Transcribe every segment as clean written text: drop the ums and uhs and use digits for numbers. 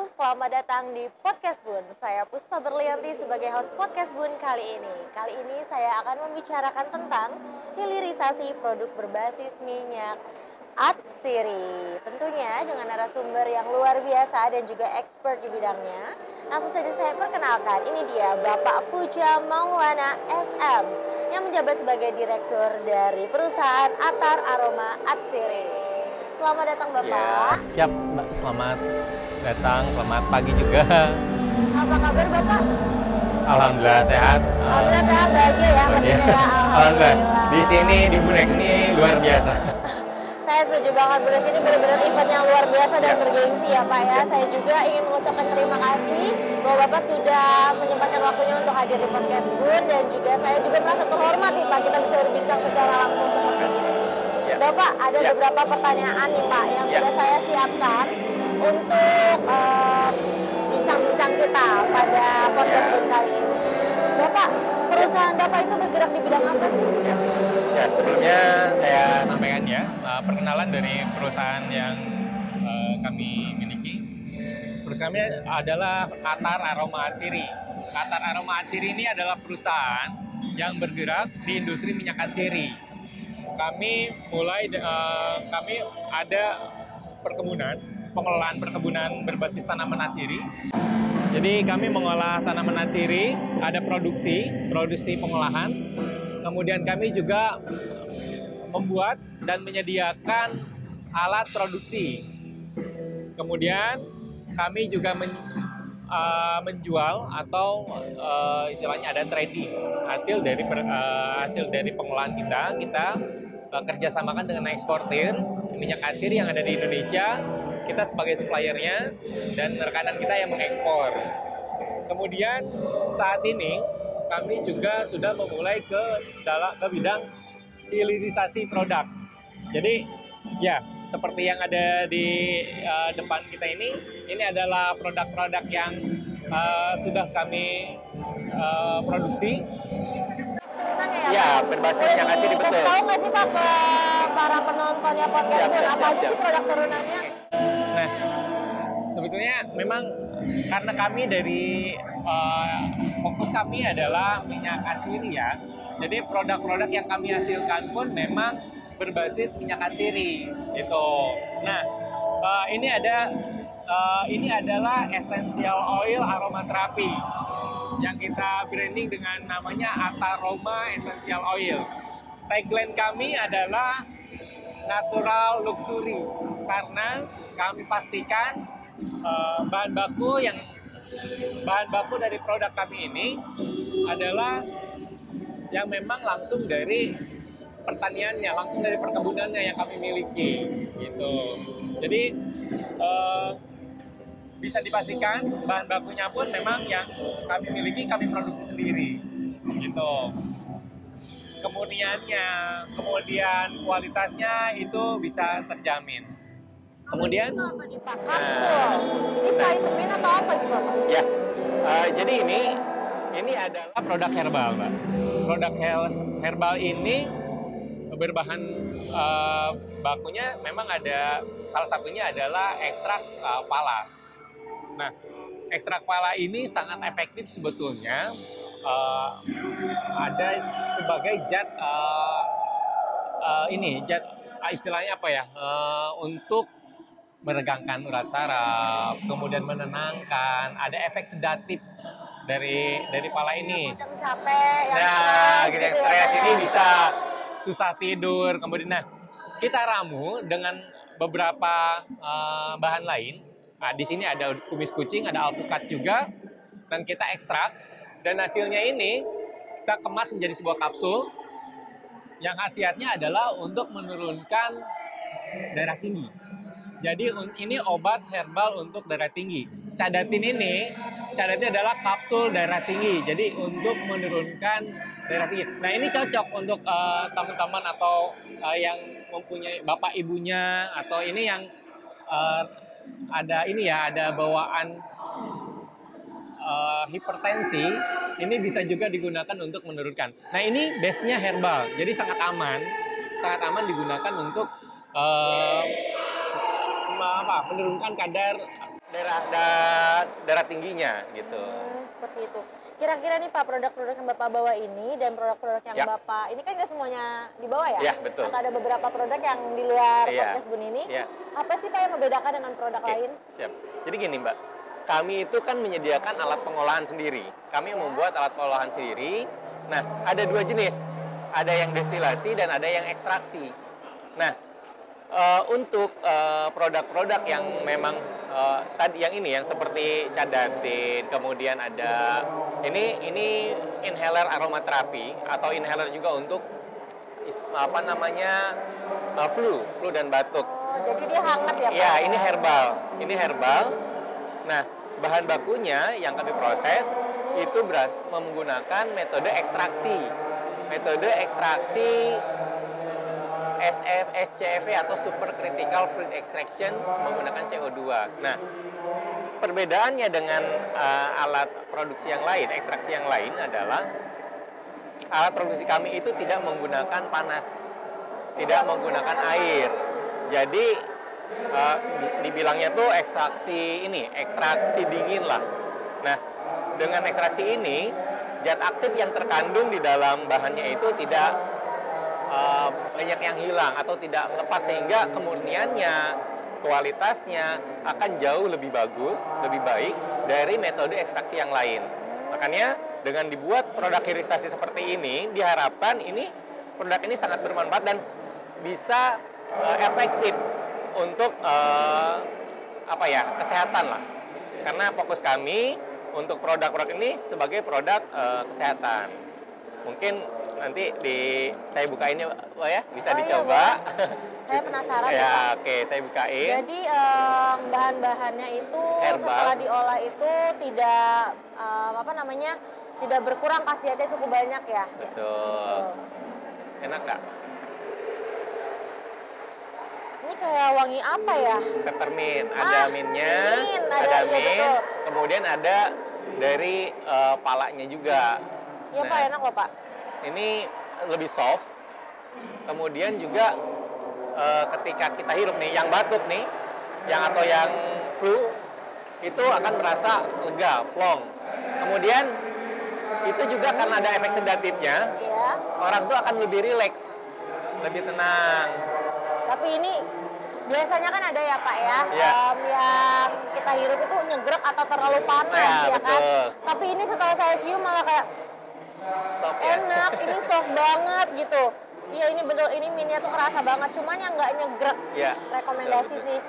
Halo, selamat datang di Podcast Bun. Saya Puspa Berlianti sebagai host Podcast Bun kali ini. Kali ini saya akan membicarakan tentang hilirisasi produk berbasis minyak Atsiri. Tentunya dengan narasumber yang luar biasa dan juga expert di bidangnya. Langsung saja saya perkenalkan, ini dia Bapak Fuja Maulana SM yang menjabat sebagai direktur dari perusahaan Atar Aroma Atsiri. Selamat datang Bapak. Ya, siap Mbak, selamat datang, selamat pagi juga. Apa kabar Bapak? Alhamdulillah sehat. Alhamdulillah sehat, bahagia ya pastinya ya. Alhamdulillah. Di sini di Bunek ini luar biasa. Saya setuju banget, Bunek ini benar-benar event yang luar biasa dan bergengsi ya Pak ya. Saya juga ingin mengucapkan terima kasih bahwa Bapak sudah menyempatkan waktunya untuk hadir di Podcast Bun, dan juga saya juga merasa terhormat nih Pak, kita bisa berbincang secara langsung seperti ini. Bapak, ada beberapa pertanyaan nih Pak yang sudah saya siapkan untuk bincang-bincang kita pada Podcast Bun kali ini. Bapak, perusahaan Bapak itu bergerak di bidang apa sih? Ya, sebelumnya saya sampaikan ya, perkenalan dari perusahaan yang kami miliki. Perusahaan kami adalah Atar Aroma Atsiri. Atar Aroma Atsiri ini adalah perusahaan yang bergerak di industri minyak atsiri. Kami ada pengelolaan perkebunan berbasis tanaman atsiri. Jadi kami mengolah tanaman atsiri, ada produksi pengolahan. Kemudian kami juga membuat dan menyediakan alat produksi. Kemudian kami juga menjual atau istilahnya ada trading hasil dari pengolahan kita kerjasamakan dengan eksportir minyak atsiri yang ada di Indonesia. Kita sebagai suppliernya dan rekan kita yang mengekspor. Kemudian saat ini kami juga sudah memulai ke bidang hilirisasi produk. Jadi ya seperti yang ada di depan kita ini adalah produk-produk yang sudah kami produksi. Ya, berbasis minyak atsiri, betul. Tahu nggak sih Pak ke para penontonnya Podcast Bun, apa aja sih produk turunannya? Nah, sebetulnya memang karena kami dari fokus kami adalah minyak atsiri ya. Jadi produk-produk yang kami hasilkan pun memang berbasis minyak atsiri gitu. Nah, ini adalah essential oil aromaterapi yang kita branding dengan namanya Ataroma Essential Oil. Tagline kami adalah natural luxury karena kami pastikan bahan baku dari produk kami ini adalah yang memang langsung dari pertaniannya, langsung dari perkebunannya yang kami miliki gitu. Jadi bisa dipastikan bahan bakunya pun memang yang kami miliki, kami produksi sendiri gitu. Kemudian kualitasnya itu bisa terjamin. Kemudian Apa nih Pak? Kapsul. Ini vitamin atau apa gimana? Ya, jadi ini adalah produk herbal, Mbak. Produk herbal ini berbahan bakunya memang ada, salah satunya adalah ekstrak pala. Nah, ekstrak pala ini sangat efektif sebetulnya, ada sebagai zat istilahnya apa ya, untuk meregangkan urat saraf, kemudian menenangkan, ada efek sedatif dari pala ini. Yang capek, yang stres ini bisa susah tidur, kemudian kita ramu dengan beberapa bahan lain. Nah, di sini ada kumis kucing, ada alpukat juga, dan kita ekstrak, dan hasilnya ini kita kemas menjadi sebuah kapsul yang khasiatnya adalah untuk menurunkan darah tinggi. Jadi ini obat herbal untuk darah tinggi. Cadatin adalah kapsul darah tinggi, jadi untuk menurunkan darah tinggi. Nah, ini cocok untuk teman-teman atau yang mempunyai bapak ibunya, atau ini yang ada bawaan hipertensi, ini bisa juga digunakan untuk menurunkan. Nah, ini base-nya herbal, jadi sangat aman digunakan untuk menurunkan kadar darah tingginya gitu. Seperti itu. Kira-kira nih Pak, produk-produk yang Bapak bawa ini dan produk-produk yang Ya. Bapak, ini kan nggak semuanya dibawa ya? Ya, betul. Atau ada beberapa produk yang di luar Iya. podcast Bun ini? Iya. Apa sih Pak yang membedakan dengan produk Oke, lain? siap. Jadi gini Mbak, kami itu kan menyediakan alat pengolahan sendiri. Kami membuat alat pengolahan sendiri. Nah, ada dua jenis. Ada yang destilasi dan ada yang ekstraksi. Nah, untuk produk-produk yang memang tadi yang ini yang seperti Cadatin, kemudian ada ini inhaler aromaterapi atau inhaler juga untuk apa namanya flu dan batuk. Oh, jadi dia hangat ya Pak? Ya, ini herbal. Ini herbal. Nah, bahan bakunya yang kami proses itu menggunakan metode ekstraksi. Metode ekstraksi SCFE atau Super Critical Fruit Extraction menggunakan CO2. Nah, perbedaannya dengan alat produksi yang lain, ekstraksi yang lain adalah alat produksi kami itu tidak menggunakan panas, tidak menggunakan air. Jadi dibilangnya tuh ekstraksi dingin lah. Nah, dengan ekstraksi ini zat aktif yang terkandung di dalam bahannya itu tidak banyak yang hilang atau tidak lepas sehingga kemurniannya, kualitasnya akan jauh lebih bagus, lebih baik dari metode ekstraksi yang lain. Makanya dengan dibuat produk hilirisasi seperti ini, diharapkan produk ini sangat bermanfaat dan bisa efektif untuk kesehatan lah. Karena fokus kami untuk produk-produk ini sebagai produk kesehatan. Mungkin nanti saya bukain ya, bisa dicoba. Iya, saya penasaran ya. Pak. Oke, saya bukain. Jadi bahan-bahannya itu herbal. Setelah diolah itu tidak tidak berkurang, khasiatnya cukup banyak ya. Betul. Enak Kak? Ini kayak wangi apa ya? Peppermint, ada mintnya, ada mint, betul. kemudian ada dari palanya juga. Iya Pak, enak loh Pak. Ini lebih soft. Kemudian juga ketika kita hirup nih, yang batuk nih, atau yang flu, itu akan merasa lega, plong. Kemudian itu juga karena ada efek sedatifnya, Iya. orang tuh akan lebih rileks, lebih tenang. Tapi ini biasanya kan ada ya Pak ya, Ya. yang kita hirup itu nyegrek atau terlalu panas Ya, ya kan. betul. Tapi ini setelah saya cium malah kayak Soft ya? enak, ini soft banget gitu. Iya ini betul, ini mintnya tuh kerasa banget, cuman yang nggak nyegrek. Ya, Rekomendasi betul. sih.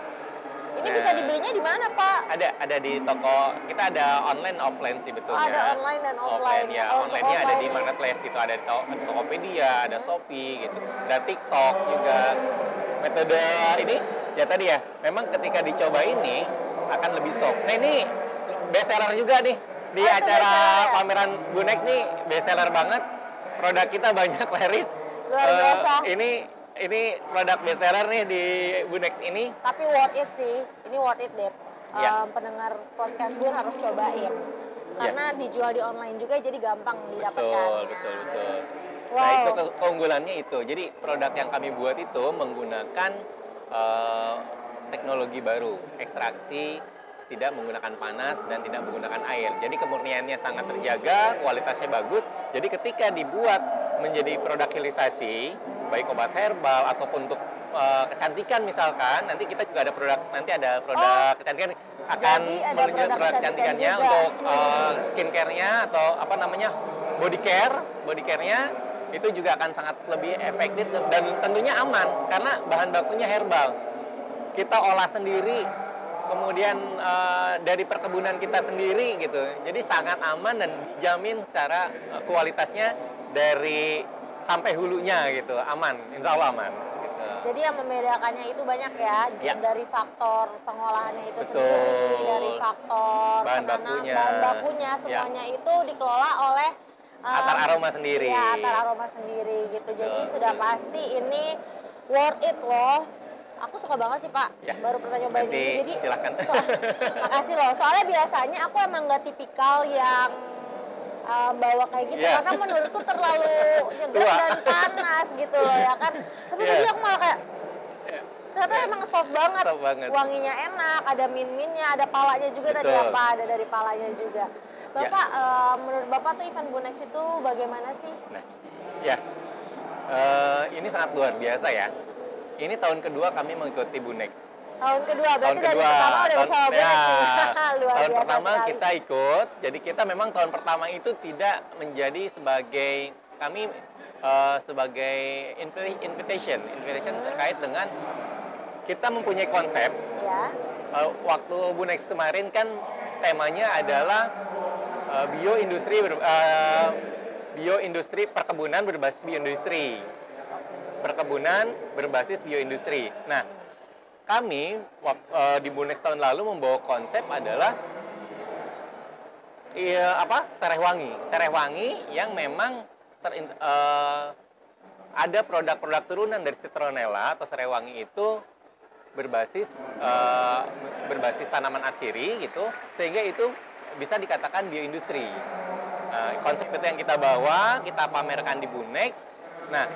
Ini Nah. bisa dibelinya di mana Pak? Ada di toko, kita ada online offline sih betulnya. Oh, ada online dan offline. Ya, Oh, untuk online-nya ada di offline-nya. marketplace gitu, ada di Tokopedia, ada Shopee gitu, ada TikTok juga. Metode ini ya tadi ya, memang ketika dicoba ini akan lebih soft. Nah ini best seller juga nih di Oh, itu acara best seller ya? pameran Bunex nih, best seller banget. Produk kita banyak laris. Luar biasa. Ini produk best seller nih di Bunex ini. Tapi worth it sih, ini worth it deh. Ya. Pendengar podcast Bun harus cobain. Karena dijual di online juga jadi gampang didapatkan. Betul. Wow. Nah itu keunggulannya itu. Jadi produk yang kami buat itu menggunakan teknologi baru, ekstraksi, tidak menggunakan panas dan tidak menggunakan air. Jadi kemurniannya sangat terjaga, kualitasnya bagus. Jadi ketika dibuat menjadi produk hilirisasi, baik obat herbal ataupun untuk kecantikan misalkan, nanti kita juga ada produk, kecantikan akan ada menunjukkan produk produk kecantikan kecantikannya juga. untuk skincare-nya atau body care-nya itu juga akan sangat lebih efektif dan tentunya aman karena bahan bakunya herbal. Kita olah sendiri, kemudian dari perkebunan kita sendiri gitu. Jadi sangat aman dan dijamin secara kualitasnya dari sampai hulunya gitu, aman, insya Allah aman. Gitu. Jadi yang membedakannya itu banyak ya, Ya. dari faktor pengolahannya itu Betul. sendiri, dari faktor Bahan bahan bakunya, semuanya itu dikelola oleh Atar Aroma sendiri. Ya, Atar Aroma sendiri gitu. Jadi Betul, sudah betul. pasti ini worth it loh. Aku suka banget sih Pak, Ya, baru pernah nyobain nanti ini. Jadi silakan. makasih loh. Soalnya biasanya aku emang nggak tipikal yang bawa kayak gitu Ya. karena menurutku terlalu nyegrek Tua. dan panas gitu loh ya kan. Tapi Ya. tadi aku malah kayak Ternyata emang soft banget. Soft banget. Wanginya enak, ada min-minnya, ada palanya juga tadi Betul. apa, ada dari palanya juga. Bapak, menurut Bapak tuh event Bunex itu bagaimana sih? Nah, ya, ini sangat luar biasa ya. Ini tahun kedua kami mengikuti Bunex. Tahun kedua, berarti Tahun dari kedua, pertama udah bersama Bunex nih. Luar tahun biasa pertama sekali. kita ikut. Jadi kita memang tahun pertama itu tidak menjadi sebagai kami sebagai invitation terkait dengan kita mempunyai konsep. Ya. Waktu Bunex kemarin kan temanya adalah bioindustri perkebunan berbasis bioindustri. Perkebunan berbasis bioindustri. Nah, kami di Bunex tahun lalu membawa konsep adalah Sereh wangi yang memang ada produk-produk turunan dari citronella atau sereh wangi itu berbasis tanaman atsiri gitu, sehingga itu bisa dikatakan bioindustri. Konsep itu yang kita bawa, kita pamerkan di Bunex. Nah,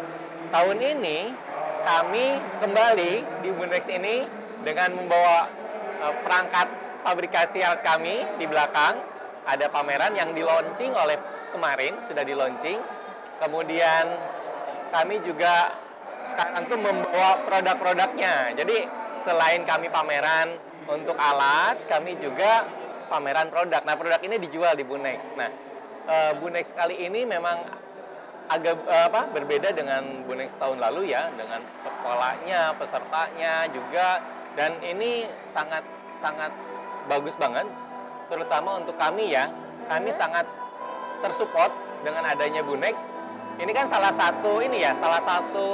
tahun ini kami kembali di Bunex ini dengan membawa perangkat pabrikasi alat kami di belakang. Ada pameran yang di-launching oleh kemarin, sudah di-launching. Kemudian kami juga sekarang tuh membawa produk-produknya. Jadi selain kami pameran untuk alat, kami juga pameran produk. Nah, produk ini dijual di Bunex. Nah, Bunex kali ini memang agak berbeda dengan Bunex tahun lalu ya, dengan polanya, pesertanya juga, dan ini sangat bagus banget, terutama untuk kami ya. Kami sangat tersupport dengan adanya Bunex. Ini kan salah satu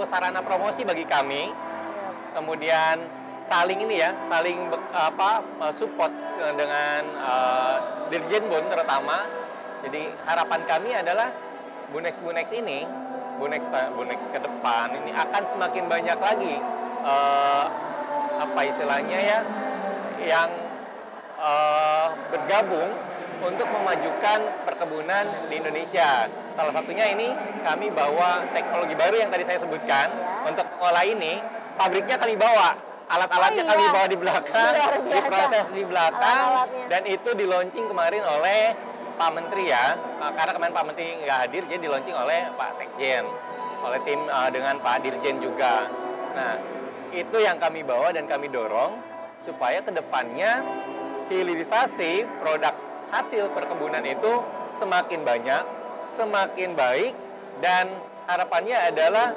sarana promosi bagi kami. Kemudian saling support dengan Dirjen Bun terutama. Jadi harapan kami adalah Bunex ini, Bunex ke depan ini akan semakin banyak lagi yang bergabung untuk memajukan perkebunan di Indonesia. Salah satunya ini kami bawa teknologi baru yang tadi saya sebutkan. Untuk mengolah ini, pabriknya kami bawa, alat-alatnya kami bawa di belakang, diproses di belakang, dan itu di-launching kemarin oleh Pak Menteri ya. Karena kemarin Pak Menteri nggak hadir, jadi di-launching oleh Pak Sekjen, oleh tim dengan Pak Dirjen juga. Nah, itu yang kami bawa dan kami dorong supaya kedepannya hilirisasi produk hasil perkebunan itu semakin banyak, semakin baik, dan harapannya adalah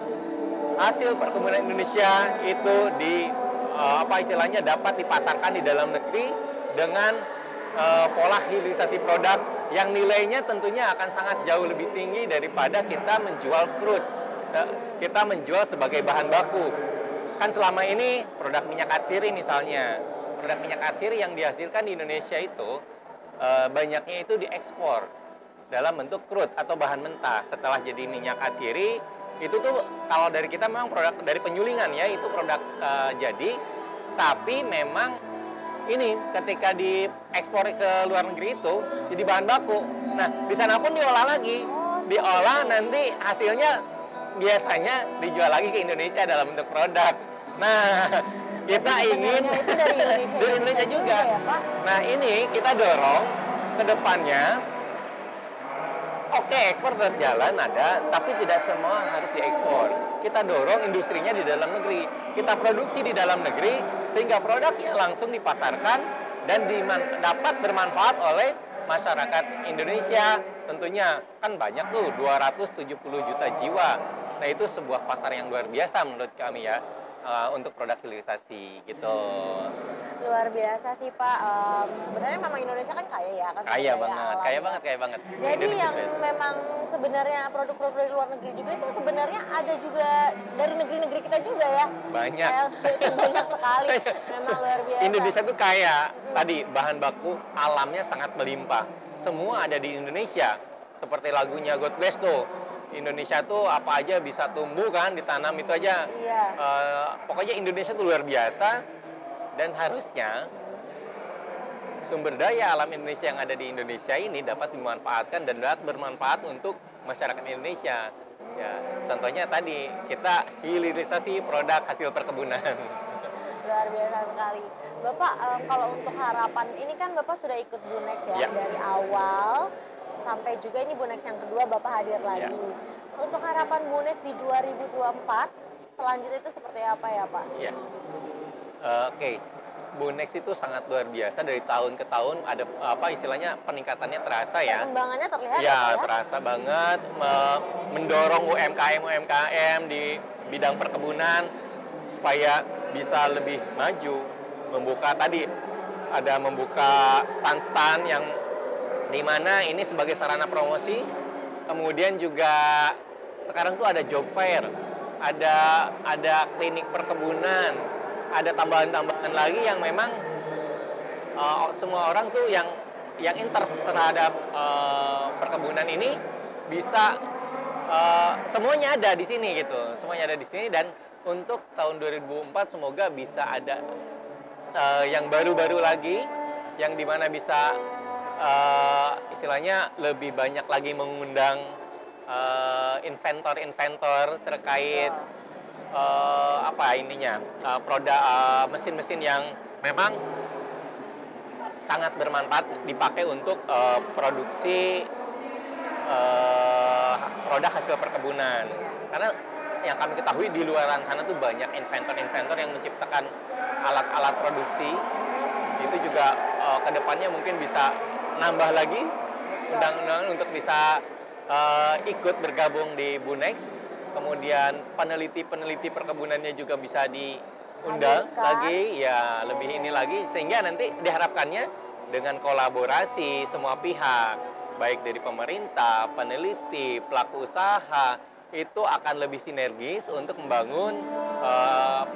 hasil perkebunan Indonesia itu dapat dipasarkan di dalam negeri dengan pola hilirisasi produk yang nilainya tentunya akan sangat jauh lebih tinggi daripada kita menjual crude. Kita menjual sebagai bahan baku. Kan selama ini produk minyak atsiri misalnya, produk minyak atsiri yang dihasilkan di Indonesia itu banyaknya itu diekspor dalam bentuk crude atau bahan mentah. Setelah jadi minyak atsiri, itu tuh kalau dari kita memang produk dari penyulingan ya, itu produk jadi, tapi memang ini ketika diekspor ke luar negeri itu jadi bahan baku. Nah, di sana pun diolah lagi. Diolah nanti hasilnya biasanya dijual lagi ke Indonesia dalam bentuk produk. Nah, kita ingin itu dari Indonesia juga. Ya, Pak? Nah, ini kita dorong ke depannya. Oke, ekspor tetap jalan ada, tapi tidak semua harus diekspor. Kita dorong industrinya di dalam negeri. Kita produksi di dalam negeri sehingga produknya langsung dipasarkan dan dapat bermanfaat oleh masyarakat Indonesia. Tentunya kan banyak tuh 270 juta jiwa. Nah, itu sebuah pasar yang luar biasa menurut kami ya. Untuk produk hilirisasi gitu. Luar biasa sih Pak. Sebenarnya memang Indonesia kan kaya ya, kan Kaya banget. Jadi Indonesia yang memang sebenarnya produk-produk dari luar negeri juga itu sebenarnya ada juga dari negeri-negeri kita juga ya. Banyak. Banyak sekali. Memang luar biasa. Indonesia tuh kaya. Tadi bahan baku alamnya sangat melimpah. Semua ada di Indonesia. Seperti lagunya God Bless tuh. Indonesia tuh apa aja bisa tumbuh kan, ditanam itu aja. Iya. Pokoknya Indonesia tuh luar biasa, dan harusnya sumber daya alam Indonesia yang ada di Indonesia ini dapat dimanfaatkan dan dapat bermanfaat untuk masyarakat Indonesia. Ya, contohnya tadi kita hilirisasi produk hasil perkebunan. Luar biasa sekali. Bapak, kalau untuk harapan, ini kan Bapak sudah ikut Bunex ya, Ya. dari awal sampai juga ini Bunex yang kedua Bapak hadir lagi. Untuk harapan Bunex di 2024, selanjutnya itu seperti apa ya Pak? Iya. Oke. Bunex itu sangat luar biasa, dari tahun ke tahun ada istilahnya peningkatannya terasa ya. Perkembangannya terlihat Ya, Pak, terasa banget mendorong UMKM di bidang perkebunan supaya bisa lebih maju. Membuka stand-stand yang di mana ini sebagai sarana promosi. Kemudian juga sekarang tuh ada job fair, ada klinik perkebunan, ada tambahan-tambahan lagi yang memang semua orang tuh yang interest terhadap perkebunan ini bisa semuanya ada di sini gitu. Semuanya ada di sini, dan untuk tahun 2004 semoga bisa ada yang baru-baru lagi, yang dimana bisa istilahnya lebih banyak lagi mengundang inventor-inventor terkait produk mesin-mesin yang memang sangat bermanfaat dipakai untuk produksi produk hasil perkebunan. Karena yang kami ketahui di luaran sana tuh banyak inventor-inventor yang menciptakan alat-alat produksi. Itu juga kedepannya mungkin bisa nambah lagi undang-undangan untuk bisa ikut bergabung di Bunex. Kemudian peneliti-peneliti perkebunannya juga bisa diundang lagi, ya lebih ini lagi, sehingga nanti diharapkannya dengan kolaborasi semua pihak, baik dari pemerintah, peneliti, pelaku usaha, itu akan lebih sinergis untuk membangun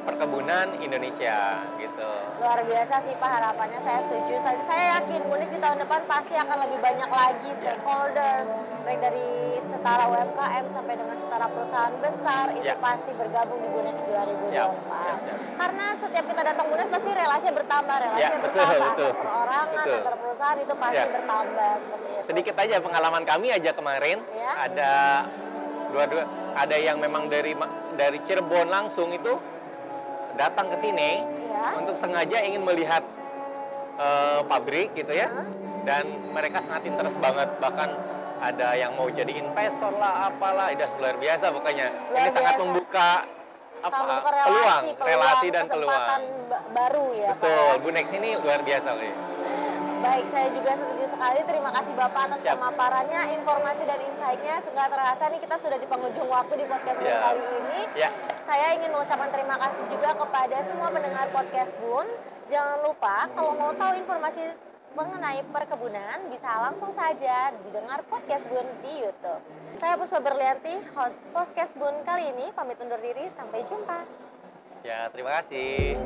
perkebunan Indonesia gitu. Luar biasa sih Pak harapannya, saya setuju. Saya yakin Bunex di tahun depan pasti akan lebih banyak lagi stakeholders, baik dari setara UMKM sampai dengan setara perusahaan besar, itu pasti bergabung di Bunex 2024. Siap. Karena setiap kita datang Bunex pasti relasinya bertambah, Betul. antar perorangan, antar perusahaan itu pasti bertambah seperti itu. Sedikit aja pengalaman kami aja kemarin, ada yang memang dari Cirebon langsung itu datang ke sini untuk sengaja ingin melihat pabrik gitu ya, dan mereka sangat interest banget, bahkan ada yang mau jadi investor lah, apalah, udah luar biasa pokoknya. Ini sangat membuka relasi dan peluang baru ya. Betul, Bunex ini luar biasa loh. Baik, saya juga setuju sekali. Terima kasih Bapak atas pemaparannya, informasi dan insight-nya. Nggak terasa nih kita sudah di penghujung waktu di podcast Bun kali ini. Saya ingin mengucapkan terima kasih juga kepada semua pendengar podcast Bun. Jangan lupa kalau mau tahu informasi mengenai perkebunan bisa langsung saja didengar podcast Bun di YouTube. Saya Puspa Berlianti, host podcast Bun kali ini. Pamit undur diri, sampai jumpa. Ya, terima kasih.